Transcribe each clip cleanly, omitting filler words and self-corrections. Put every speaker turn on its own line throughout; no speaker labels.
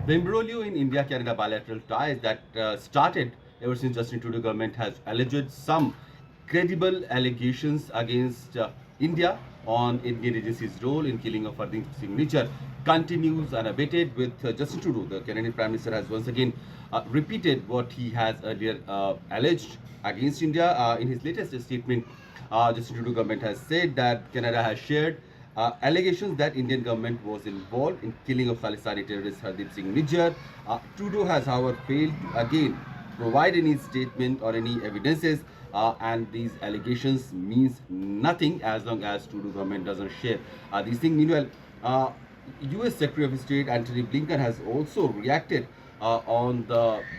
The imbroglio in India-Canada bilateral ties that started ever since Justin Trudeau government has alleged some credible allegations against India on Indian agencies' role in killing of Hardeep Singh Nijjar continues unabated with Justin Trudeau. The Canadian Prime Minister has once again repeated what he has earlier alleged against India. In his latest statement, Justin Trudeau government has said that Canada has shared allegations that Indian government was involved in killing of Khalistani terrorist Hardeep Singh Nijjar. Trudeau has, however, failed to again provide any statement or any evidences, and these allegations means nothing as long as Trudeau government doesn't share these things. Meanwhile, U.S. Secretary of State Antony Blinken has also reacted on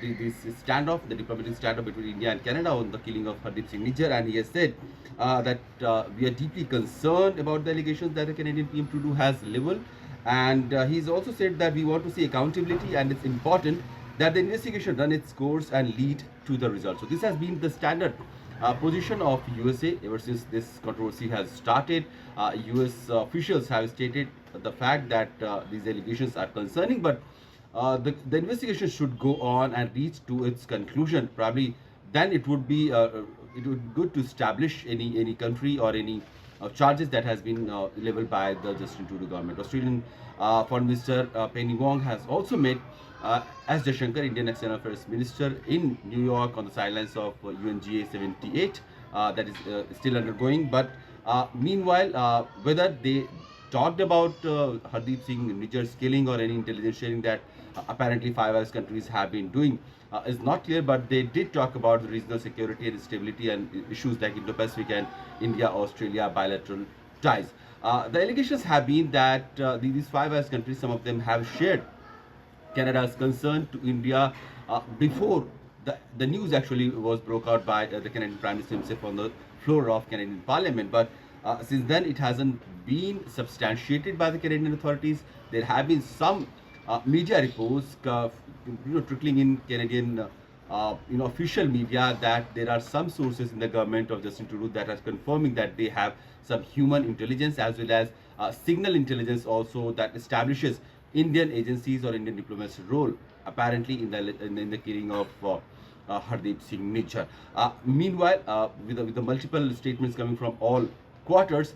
this standoff, the diplomatic standoff between India and Canada on the killing of Hardeep Singh Nijjar, and he has said that we are deeply concerned about the allegations that the Canadian PM Trudeau has leveled, and he's also said that we want to see accountability, and it's important that the investigation run its course and lead to the results. So this has been the standard position of USA ever since this controversy has started. US officials have stated the fact that these allegations are concerning, but the investigation should go on and reach to its conclusion. Probably then it would be good to establish any country or any charges that has been leveled by the Justin Trudeau government. Australian Foreign Minister Penny Wong has also met S. Jaishankar, Indian External Affairs Minister, in New York on the sidelines of UNGA 78 that is still undergoing. But meanwhile, whether they talked about Hardeep Singh Nijjar's killing or any intelligence sharing that apparently Five Eyes countries have been doing is not clear, but they did talk about the regional security and stability and issues like Indo-Pacific and India-Australia bilateral ties. The allegations have been that these Five Eyes countries, some of them have shared Canada's concern to India before the news actually was broke out by the Canadian Prime Minister himself on the floor of Canadian Parliament. But since then, it hasn't been substantiated by the Canadian authorities. There have been some media reports, trickling in Canadian, official media, that there are some sources in the government of Justin Trudeau that are confirming that they have some human intelligence as well as signal intelligence also that establishes Indian agencies or Indian diplomacy's role apparently in the killing of Hardeep Singh Nijjar. Meanwhile, with the multiple statements coming from all quarters,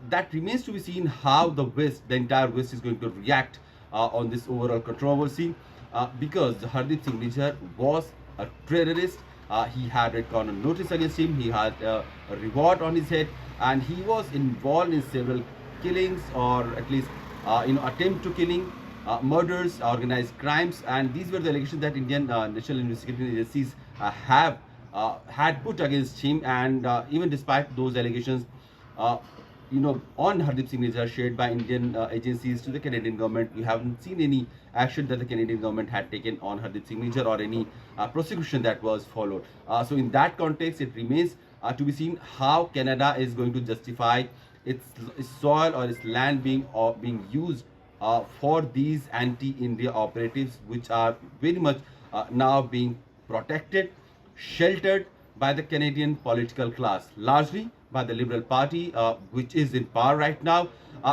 that remains to be seen how the entire West is going to react on this overall controversy, because Hardeep Singh Nijjar was a terrorist. He had red corner notice against him. He had a reward on his head, and he was involved in several killings, or at least attempt to killing, murders, organized crimes, and these were the allegations that Indian national investigating agencies have had put against him. And even despite those allegations, on Hardeep Singh Nijjar shared by Indian agencies to the Canadian government, we haven't seen any action that the Canadian government had taken on Hardeep Singh Nijjar or any prosecution that was followed. So in that context, it remains to be seen how Canada is going to justify its soil or its land being used for these anti-India operatives, which are very much now being protected, sheltered by the Canadian political class, largely by the Liberal Party, which is in power right now.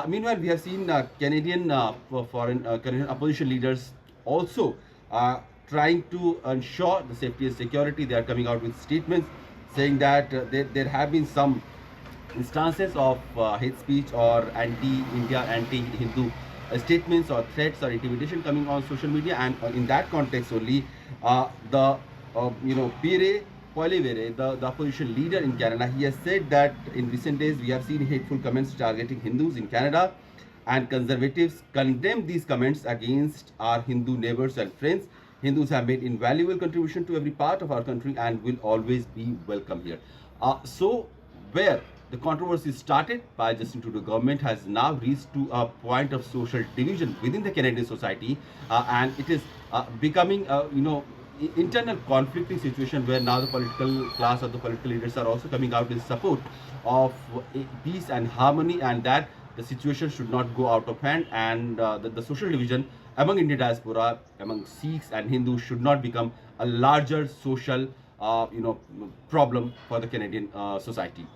Meanwhile, we have seen Canadian Canadian opposition leaders also trying to ensure the safety and security. They are coming out with statements saying that there have been some instances of hate speech or anti-India, anti-Hindu statements or threats or intimidation coming on social media, and in that context only, Pierre Poilievre, the opposition leader in Canada, he has said that in recent days we have seen hateful comments targeting Hindus in Canada, and conservatives condemn these comments against our Hindu neighbors and friends. Hindus have made invaluable contribution to every part of our country and will always be welcome here. So where the controversy started by Justin Trudeau government has now reached to a point of social division within the Canadian society, and it is becoming internal conflicting situation where now the political class or the political leaders are also coming out in support of peace and harmony, and that the situation should not go out of hand, and the social division among Indian diaspora, among Sikhs and Hindus, should not become a larger social problem for the Canadian society.